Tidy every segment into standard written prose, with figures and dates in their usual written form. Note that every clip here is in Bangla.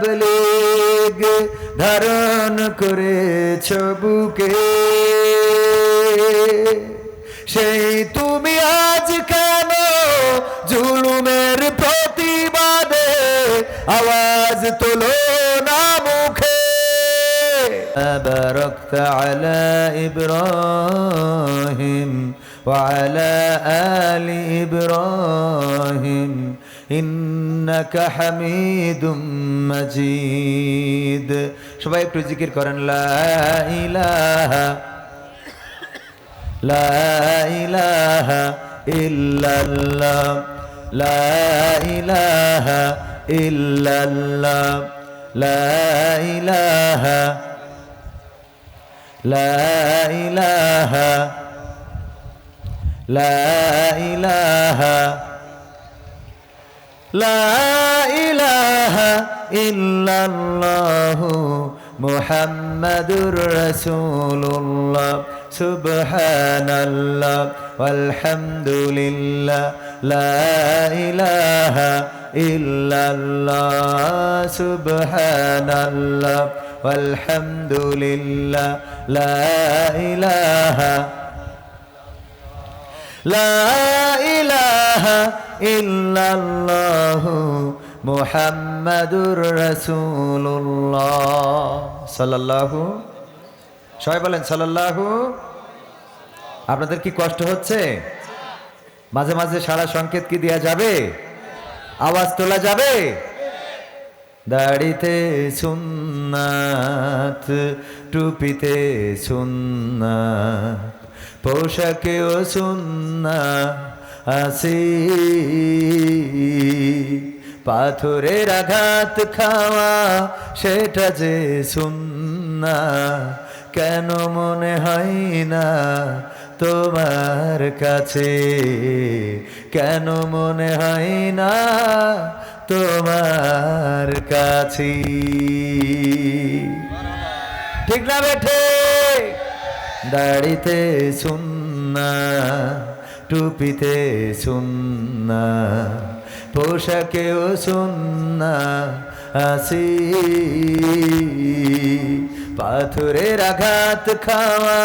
তাবলীগ ধারণ করেছ বুকে, সেই তুমি আজ কেন জুলুমের প্রতিবাদে আওয়াজ তোলো না মুখে। বারাকত আলা ইব্রাহিম ওয়া আলা আলি ইব্রাহিম ইন্নাকা হামিদুম মাজিদ। সবাই একটু জিকির করেন, লা ইলাহা লা ইলাহা ইল্লাল্লাহ, লা ইলাহা ইল্লাল্লাহ, লা ইলাহা লা ইলাহা লা ইলাহা লা ইলাহা ইল্লাল্লাহু মুহাম্মাদুর রাসূলুল্লাহ। সুবহানাল্লাহ ওয়ালহামদুলিল্লাহ, লা ইলাহা ইল্লাল্লাহ। সুবহানাল্লাহ ওয়ালহামদুলিল্লাহ, লা ইলাহা লা ইলাহা ইল্লাল্লাহু মুহাম্মাদুর রাসূলুল্লাহ সাল্লাল্লাহু। সবাই বলেন সাল্লাল্লাহু। আপনাদের কি কষ্ট হচ্ছে? মাঝে মাঝে সারা সংকেত কি দেয়া যাবে? আওয়াজ তোলা যাবে? দাড়িতে সুন্নাত, টুপিতে সুন্নাত, পোশাকেও সুন্নাত আছে, পাথরের আঘাত খাওয়া সেটা যে সুন্নাত, কেন মনে হয় না তোমার কাছে? কেন মনে হয় না তোমার কাছে? ঠিক না বেঠে? দাড়িতে সুন্নাত, টুপিতে সুন্নাত, পোশাকেও সুন্নাত আছে, পাথরের আঘাত খাওয়া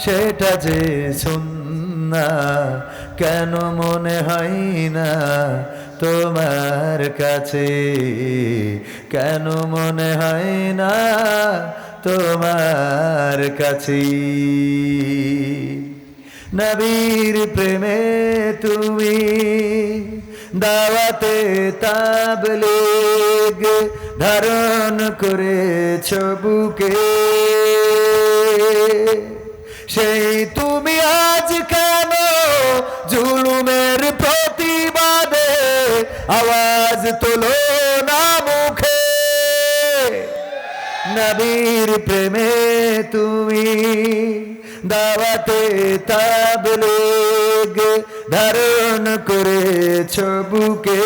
সেটা যে সুন্নাত, কেন মনে হয় না তোমার কাছে? কেন মনে হয় না তোমার কাছে? নবীর প্রেমে তুমি দাওয়াতে তাবলীগ ধারণ করেছ বুকে, সেই তুমি আজ কেন জুলুমের প্রতিবাদে আওয়াজ তোলো না মুখে? নবীর প্রেমে তুমি দাওয়াতে তাবলীগ ধারণ করেছ বুকে,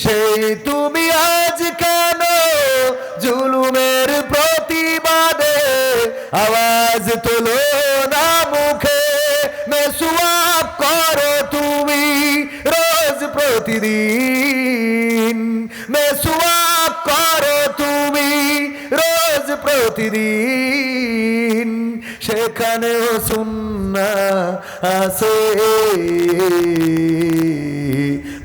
সেই তুমি আজ কেন জুলুমের প্রতিবাদে আওয়াজ তোলো না মুখে? মেসওয়াক করো তুমি রোজ প্রতিদিন, মেসওয়াক করো তুমি রোজ প্রতিদিন, সেখানেও সুন্নাত আছে,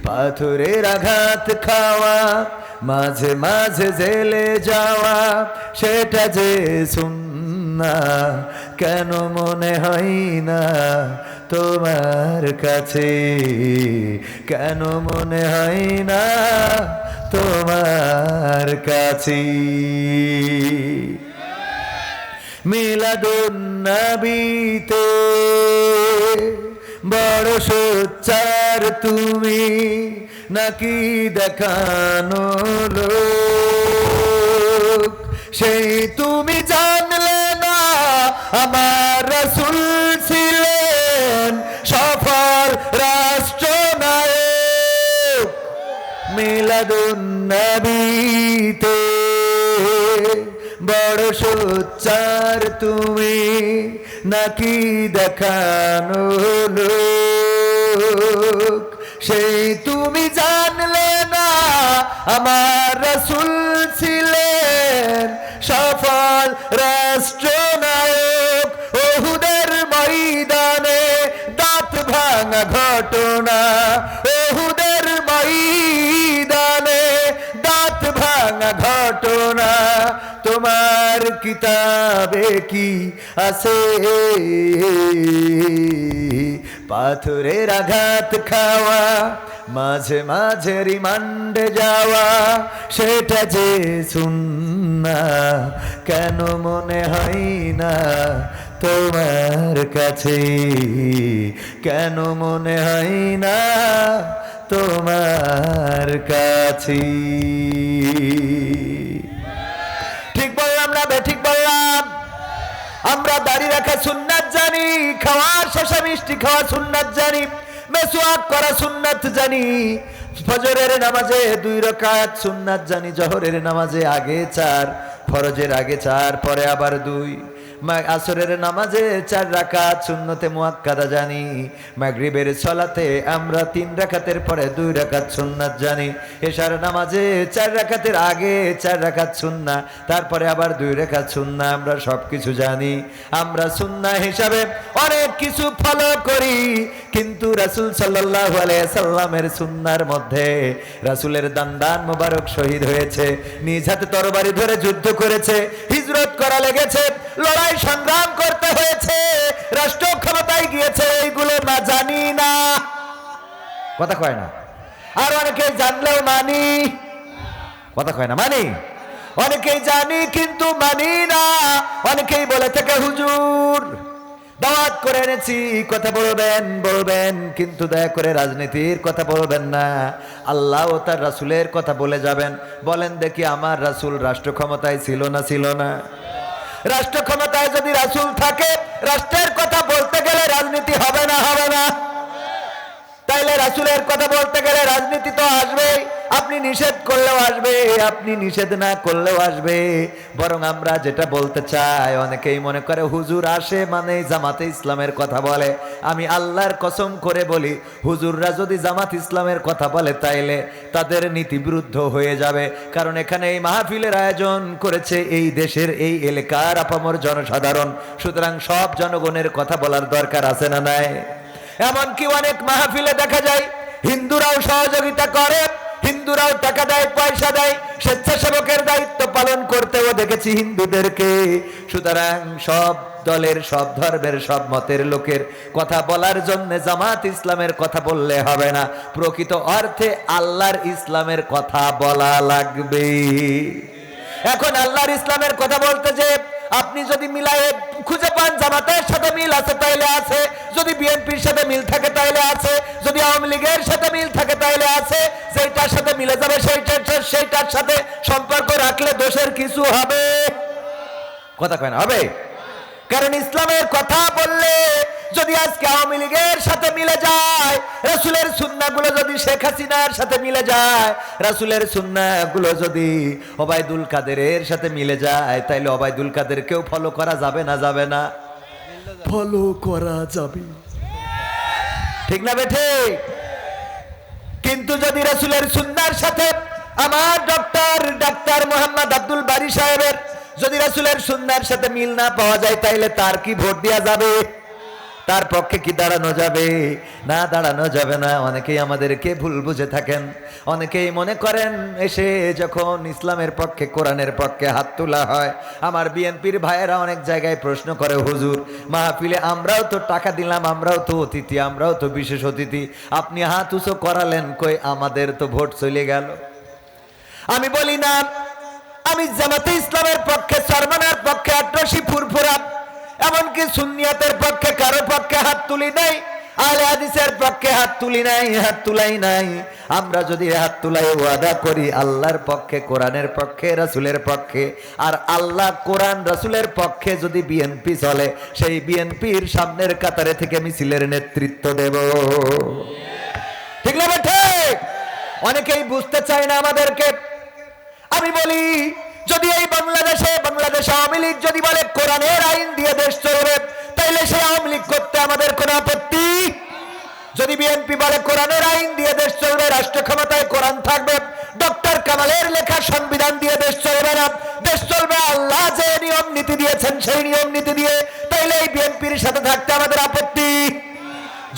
পাথরের আঘাত খাওয়া মাঝে মাঝে জেলে যাওয়া সেটা যে সুন্নাত, কেন মনে হয় না তোমার কাছে? কেন মনে হয় না তোমার কাছে? মিলাদুন নবীতে বড় সোচ্চার তুমি, নাকি দেখানো লোক? সেই তুমি জানলে না আমার রাসূল ছিলেন সফল রাষ্ট্রনায়ক। মিলাদুন নবীতে বড় সোচ্চার তুমি, নাকি দেখানো লোক? সেই তুমি জানলে না আমার রাসূল ছিলেন সফল রাষ্ট্রনায়ক। ওহুদের ময়দানে দাঁত ভাঙা ঘটনা, ওহুদের ময়দানে দাঁত ভাঙা ঘটনা তোমার কিতাবে কি আছে? পাথরের আঘাত খাওয়া, মাঝে মাঝে রিমান্ডে যাওয়া, সেটা যে সুন্নাহ কেন মনে হয় না তোমার কাছে? কেন মনে হয় না তোমার কাছে? ঠিক বললাম না বেঠিক বললাম? আমরা দাড়ি রাখা সুন্নাত জানি, খাওয়ার শেষে মিষ্টি খাওয়া সুন্নাত জানি, মেসওয়াক করা সুন্নাত জানি, ফজরের নামাজে 2 রাকাত সুন্নাত জানি, জোহরের নামাজে আগে 4, ফরজের আগে 4, পরে আবার 2, আসরের নামাজে 4 রাকাত সুন্নতে মুআক্কাদা জানি, মাগরিবের সালাতে আমরা 3 রাকাতের পরে 2 রাকাত সুন্নাত জানি, এশার নামাজে 4 রাকাতের আগে 4 রাকাত সুন্নাহ, তারপরে আবার 2 রাকাত সুন্নাহ। আমরা সবকিছু জানি, আমরা সুন্নাহ হিসাবে অনেক কিছু ফলো করি, কিন্তু রাসূল সাল্লাল্লাহু আলাইহি সাল্লামের সুন্নাহর মধ্যে রাসূলের দান্দান মোবারক শহীদ হয়েছে, নিজ হাতে তরবারি ধরে যুদ্ধ করেছে, হিজরত করা লেগেছে, লড়াই সংগ্রাম করতে হয়েছে, রাষ্ট্র ক্ষমতায় গিয়েছে, এইগুলো না জানি না, কথা কয় না। আর অনেকেই জানলেও মানি, কথা কয় না, মানি। অনেকেই জানি কিন্তু মানি না। অনেকেই বলে থাকে হুজুর দাওয়াত করে এনেছি, কথা বলবেন বলবেন, কিন্তু দয়া করে রাজনীতির কথা বলবেন না, আল্লাহ ও তার রাসূলের কথা বলে যাবেন। বলেন দেখি, আমার রাসূল রাষ্ট্র ক্ষমতায় ছিল না ছিল না? রাষ্ট্র ক্ষমতায় যদি রাসূল থাকে, রাষ্ট্রের কথা বলতে গেলে রাজনীতি হবে না হবে না? তাইলে রাসূলের কথা বলতে গেলে রাজনীতি তো আসবেই। আপনি নিষেধ করলেও আসবে, আপনি নিষেধ না করলেও আসবে। বরং আমরা যেটা বলতে চাই, অনেকেই মনে করে হুজুর আসে মানে জামাতে ইসলামের কথা বলে। আমি আল্লাহর কসম করে বলি, হুজুররা যদি জামাত ইসলামের কথা বলে তাইলে তাদের নীতি বিরুদ্ধ হয়ে যাবে। কারণ এখানে এই মাহফিলের আয়োজন করেছে এই দেশের এই এলাকার আপামর জনসাধারণ, সুতরাং সব জনগণের কথা বলার দরকার আছে না নাই? এমনকি অনেক মাহফিলে দেখা যায় হিন্দুরাও সহযোগিতা করে, হিন্দুরাও টাকা দেয়, পয়সা দেয়, স্বেচ্ছাসেবকের দায়িত্ব পালন করতেও দেখেছি হিন্দুদেরকে। সুতরাং সব দলের, সব ধর্মের, সব মতের লোকের কথা বলার জন্য জামাত ইসলামের কথা বললে হবে না, প্রকৃত অর্থে আল্লাহর ইসলামের কথা বলা লাগবে। এখন আল্লাহর ইসলামের কথা বলতে যে আপনি যদি মিলায়ে খুঁজে পান জামাতের সাথে মিল আছে তাইলে আছে, যদি বিএনপির সাথে মিল থাকে তাইলে আছে, যদি আওয়ামী লীগের সাথে মিল থাকে তাইলে আছে, যেটার সাথে মিলে যাবে সেইটার সাথে সম্পর্ক রাখলে দোষের কিছু হবে? কথা কয় না? হবে। কারণ ইসলামের কথা বললে যদি আজকে আওয়ামী লীগের সাথে মিলে যায়, রাসূলের সুন্নাহগুলো যদি শেখ হাসিনার সাথে মিলে যায়, রাসূলের সুন্নাহগুলো যদি ওবায়দুল কাদেরের সাথে মিলে যায়, তাইলে ওবায়দুল কাদেরকেও ফলো করা যাবে না যাবে না? ফলো করা যাবে, ঠিক না বেঠে? কিন্তু যদি রাসূলের সুন্নাহর সাথে আমার ডাক্তার মোহাম্মদ আব্দুল বারী সাহেবের যদি রাসূলের সুন্নাহর সাথে মিল না পাওয়া যায়, তাইলে তার কি ভোট দেওয়া যাবে? তার পক্ষে কি দাঁড়ানো যাবে? না, দাঁড়ানো যাবে না। অনেকেই আমাদেরকে ভুল বুঝে থাকেন, অনেকেই মনে করেন এসে যখন ইসলামের পক্ষে, কোরআনের পক্ষে হাত তোলা হয়, আমার বিএনপির ভাইয়েরা অনেক জায়গায় প্রশ্ন করে, হুজুর মাহফিলে আমরাও তো টাকা দিলাম, আমরাও তো অতিথি, আমরাও তো বিশেষ অতিথি, আপনি হাত উঁচু করালেন কই? আমাদের তো ভোট চলে গেল। আমি বলি না, আমি জামাতে ইসলামের পক্ষে, সরমানের পক্ষে, আট্রসি ফুরফুরা, এমনকি সুন্নিয়াতের পক্ষে কারো পক্ষে হাত তুলি নাই, আহলে হাদিসের পক্ষে হাত তুলি নাই, হাত তুলাই নাই। আমরা যদি হাত তুলাই ওয়াদা করি আল্লাহর পক্ষে, কোরআনের পক্ষে, রাসূলের পক্ষে, আর আল্লাহ কোরআন রাসূলের পক্ষে যদি বিএনপি চলে, সেই বিএনপির সামনের কাতারে থেকে মিছিলের নেতৃত্ব দেব, ঠিক না ঠিক? অনেকেই বুঝতে চায় না আমাদেরকে। আমি বলি, যদি এই বাংলাদেশে আওয়ামী লীগ যদি বলে কোরআনের আইন দিয়ে দেশ চলবে, তাইলে সেই আওয়ামী লীগ করতে আমাদের কোনো আপত্তি? যদি বিএনপি বলে কোরআনের আইন দিয়ে দেশ চলবে, রাষ্ট্র ক্ষমতায় কোরআন থাকবে, ডক্টর কামালের লেখা সংবিধান দিয়ে দেশ চলবে না, দেশ চলবে আল্লাহ যে নিয়ম নীতি দিয়েছেন সেই নিয়ম নীতি দিয়ে। তাইলে এই বিএনপির সাথে থাকতে আমাদের আপত্তি।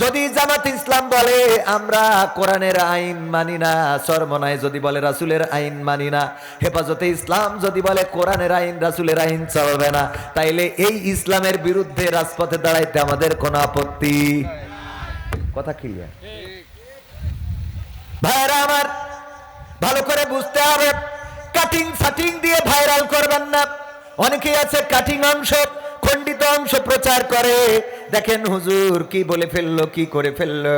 যদি জামাত ইসলাম বলে আমরা কোরআনের আইন মানি না, চরমনায় যদি বলে রাসূলের আইন মানি না, হেফাজতে ইসলাম যদি বলে কোরআনের আইন রাসূলের আইন চলবে না, তাইলে এই ইসলামের বিরুদ্ধে রাজপথে দাঁড়াইতে আমাদের কোনো আপত্তি। কথা ক্লিয়ার? ভাইরা আমার, ভালো করে বুঝতে হবে, কাটিং ফাটিং দিয়ে ভাইরাল করবেন না। অনেকেই আছে কাটিং অংশ, খণ্ডিত অংশ প্রচার করে। দেখেন হুজুর কি বলে ফেললো, কি করে ফেললো।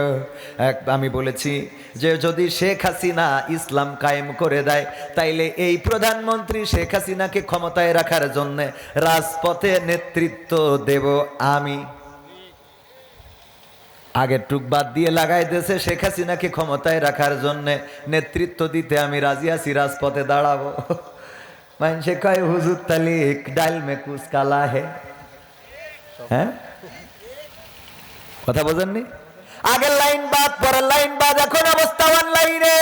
আমি বলেছি যে যদি শেখ হাসিনা ইসলাম কায়েম করে দেয়, তাইলে এই প্রধানমন্ত্রী শেখ হাসিনাকে ক্ষমতায় রাখার জন্য রাজপথে নেতৃত্ব দেব আমি। আগের টুক বাদ দিয়ে লাগাই দিয়েছে শেখ হাসিনাকে ক্ষমতায় রাখার জন্য নেতৃত্ব দিতে আমি রাজি আছি, রাজপথে দাঁড়াবো। মানুষে কয় হুজুর তালিক ডাল মে কুছ কালা হে। হ্যাঁ, কথা বোঝেননি? আগের লাইন বাদ, পরের লাইন বাদ, এখন অবস্থা অনলাইনে।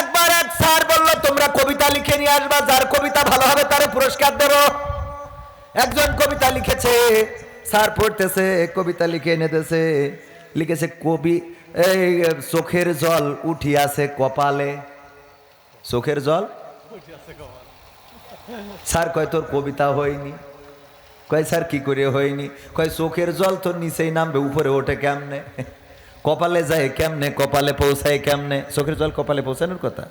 একবার এক স্যার বললো তোমরা কবিতা লিখে নিয়ে আসবা, যার কবিতা ভালো হবে তার পুরস্কার দেব। একজন কবিতা লিখেছে, স্যার পড়তেছে, কবিতা লিখে এনে দিয়েছে। লিখেছে কবি এই চোখের জল উঠিয়াছে কপালে। চোখের জল? স্যার কয় তোর কবিতা হয়নি। কয় স্যার কি করে হয়নি? কয় চোখের জল তোর নিচেই নামবে, উপরে ওঠে কেমনে, কপালে যায় কেমনে, কপালে পৌঁছায় কেমনে? চোখের জল কপালে পৌঁছানোর কথা।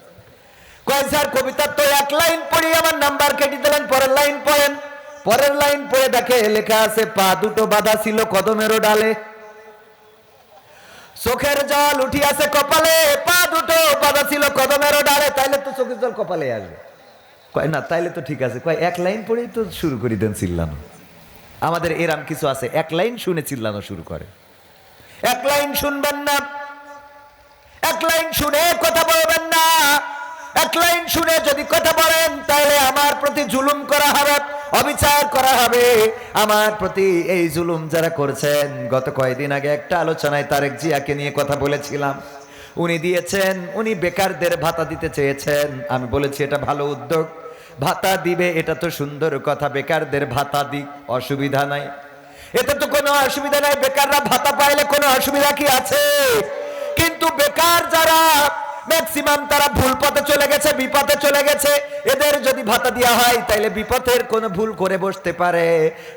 কয় স্যার কবিতা তো এক লাইন পড়ি আমার নাম্বার কেটে দিলেন, পরের লাইন পড়েন। পরের লাইন পড়ে দেখে লেখা আছে পা দুটো বাঁধা ছিল কদমেরও ডালে। চোখের জল উঠিয়াছে কপালে, পা দুটো বাঁধা ছিল কদমেরও ডালে। তাইলে তো চোখের জল কপালে আসবে। কয় না, তাইলে তো ঠিক আছে। কয় এক লাইন পড়েই তো শুরু করে দেন চিল্লানো। আমাদের এরাম কিছু আছে, এক লাইন শুনে চিল্লানো শুরু করে। এক লাইন শুনবেন না, এক লাইন শুনে কথা বলবেন না। এক লাইন শুনে যদি কথা বলেন তাহলে আমার প্রতি জুলুম করা হবে, অবিচার করা হবে। আমার প্রতি এই জুলুম যারা করছেন, গত কয়েকদিন আগে একটা আলোচনায় তারেক জিয়াকে নিয়ে কথা বলেছিলাম। উনি দিয়েছেন, উনি বেকারদের ভাতা দিতে চেয়েছেন। আমি বলেছি এটা ভালো উদ্যোগ, ভাতা দিবে, এটা তো সুন্দর কথা। বেকারদের ভাতা দিক, অসুবিধা নাই, এতে তো কোনো অসুবিধা নাই। বেকাররা ভাতা পাইলে কোনো অসুবিধা কি আছে? কিন্তু বেকার যারা ম্যাক্সিমাম তারা ভুল পথে চলে গেছে, বিপথে চলে গেছে। এদের যদি ভাতা দেওয়া হয় তাইলে বিপথের কোনো ভুল করে বসতে পারে।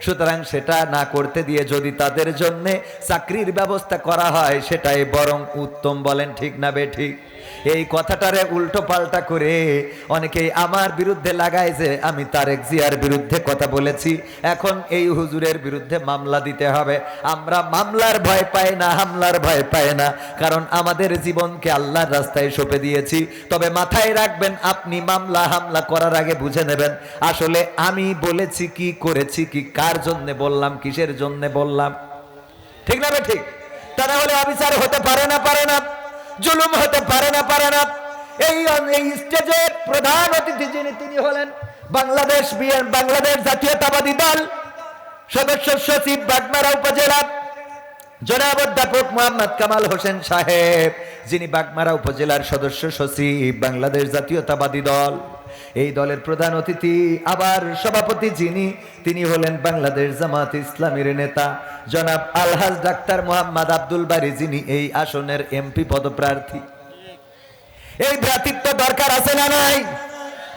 সুতরাং সেটা না করতে দিয়ে যদি তাদের জন্য চাকরির ব্যবস্থা করা হয় সেটাই বরং উত্তম। বলেন ঠিক না বেঠিক? এই কথাটারে উল্টো পাল্টা করে অনেকেই আমার বিরুদ্ধে লাগায় যে আমি তারেক জিয়ার বিরুদ্ধে কথা বলেছি, এখন এই হুজুরের বিরুদ্ধে মামলা দিতে হবে। আমরা মামলার ভয় পাই না, হামলার ভয় পাই না, কারণ আমাদের জীবনকে আল্লাহর রাস্তায় সঁপে দিয়েছি। তবে মাথায় রাখবেন, আপনি মামলা হামলা করার আগে বুঝে নেবেন আসলে আমি বলেছি কি, করেছি কি, কার জন্য বললাম, কিসের জন্য বললাম। ঠিক না ঠিক? তা না হলে অবিচার হতে পারে না, পারে না, জুলুম হতে পারে না, পারে না। এই স্টেজের প্রধান অতিথি যিনি, তিনি হলেন বাংলাদেশ জাতীয়তাবাদী দল সদস্য সচিব বাগমারা উপজেলা জনাব অধ্যাপক মোহাম্মদ কামাল হোসেন সাহেব, যিনি বাগমারা উপজেলার সদস্য সচিব বাংলাদেশ জাতীয়তাবাদী দল। এই দলের প্রধান অতিথি আবার সভাপতি যিনি, তিনি হলেন বাংলাদেশ জামাত ইসলামীর নেতা জনাব আলহাজ ডাক্তার মোহাম্মদ আব্দুল বারী, যিনি এই আসনের এমপি পদপ্রার্থী। এই ভ্রাতৃত্ব দরকার আছে না নাই?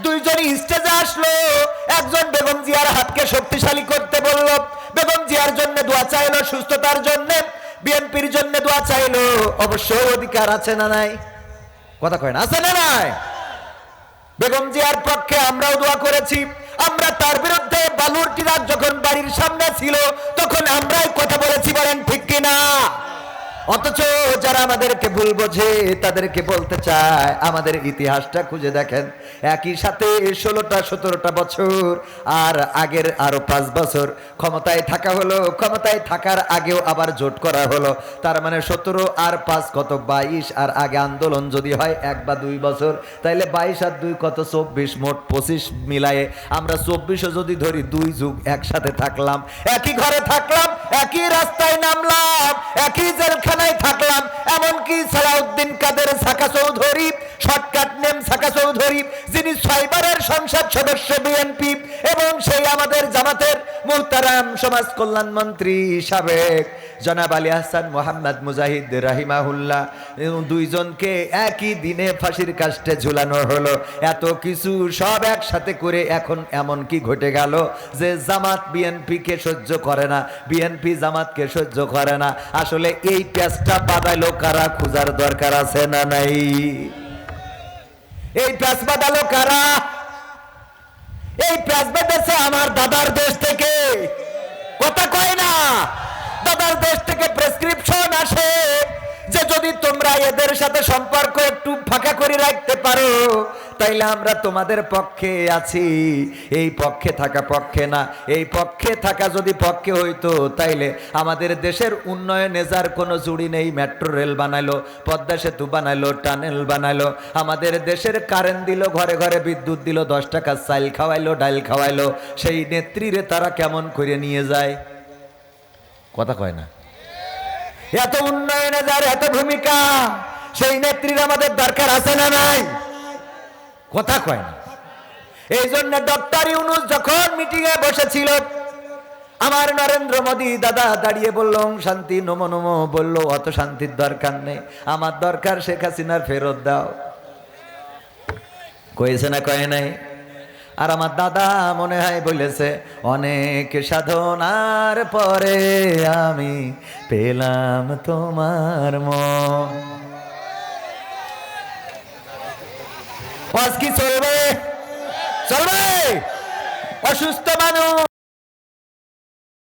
দুইজনই স্টেজে আসলো, একজন বেগম জিয়ার হাতকে শক্তিশালী করতে বলল, বেগম জিয়ার জন্য দোয়া চাইলো, সুস্থতার জন্য, বিএনপির জন্য দোয়া চাইলো। অবশ্যই অধিকার আছে না নাই? কথা কয় না, আছে না নাই? বেগম জিয়ার পক্ষে আমরাও দোয়া করেছি। আমরা তার বিরুদ্ধে বালুর ট্রাক যখন বাড়ির সামনে ছিল তখন আমরাই কথা বলেছি, বলেন ঠিক কিনা? অথচ যারা আমাদেরকে ভুল বোঝে তাদেরকে বলতে চায় আমাদের ইতিহাসটা খুঁজে দেখেন। একই সাথে 16-17টা বছর আর আগের আরো 5 বছর ক্ষমতায় থাকা হলো, ক্ষমতায় থাকার আগেও আবার জোট করা হলো। তার মানে 17 আর 5 কত, 22। আর আগে আন্দোলন যদি হয় 1 বা 2 বছর, তাইলে 22 আর 2 কত, 24, মোট 25 মিলায়ে আমরা 24ও যদি ধরি, 2 যুগ একসাথে থাকলাম, একই ঘরে থাকলাম, একই রাস্তায় নামলাম, একই জেলখানায় থাকলাম। এমনকি সালাউদ্দিন কাদের সাকা চৌধুরী, শর্টকাট নেম সাকা চৌধুরী, যিনি 6 বারের সংসদ সদস্য বিএনপি এবং সেই আমাদের জামাতের মুহতারাম সমাজ কল্যাণ মন্ত্রী সাবেক জনাব আলী হাসান মোহাম্মদ মুজাহিদ রাহিমাহুল্লাহ, দুইজনকে একই দিনে ফাঁসির কাস্টে ঝুলানো হলো। এত কিছু সব একসাথে করে এখন এমন কি ঘটে গেল যে জামাত বিএনপিকে সহ্য করে না, বিএনপি জামাতকে সহ্য করে না। আসলে এই প্যাচটা বাঁধাইলো কারা, খোঁজার দরকার আছে না নাই? এই প্যাচ বাঁধালো কারা? এই প্যাচ বেঁধেছে আমার দাদার দেশ থেকে। কথা কয় না? দাদার দেশ থেকে প্রেসক্রিপশন আসে যে যদি তোমরা এদের সাথে সম্পর্ক একটু ফাঁকা করে রাখতে পারো তাইলে আমরা তোমাদের পক্ষে আছি। এই পক্ষে থাকা পক্ষে না, এই পক্ষে থাকা যদি পক্ষে হইতো তাইলে আমাদের দেশের উন্নয়নে যার কোনো জুড়ি নেই। মেট্রো রেল বানাইলো, পদ্মা সেতু বানাইলো, টানেল বানাইলো, আমাদের দেশের কারেন্ট দিল, ঘরে ঘরে বিদ্যুৎ দিল, 10 টাকা চাল খাওয়াইলো, ডাল খাওয়াইলো। সেই নেত্রীরে তারা কেমন করে নিয়ে যায়? কথা কয় না? এত উন্নয়নে যার এত ভূমিকা, সেই নেত্রীর আমাদের দরকার আছে না নাই? কথা কয় না? এই জন্য ডক্টর ইউনূস যখন মিটিং এ বসেছিল, আমার নরেন্দ্র মোদী দাদা দাঁড়িয়ে বলল শান্তি, নমো নমো, বলল অত শান্তির দরকার নেই, আমার দরকার শেখ হাসিনার ফেরত দাও। কয়েছে না কয় নাই? আর আমার দাদা মনে হয় বলেছে অনেক সাধনার পরে আমি পেলাম তোমার মন। আজ কি চলবে? চলবে? অসুস্থ মানুষ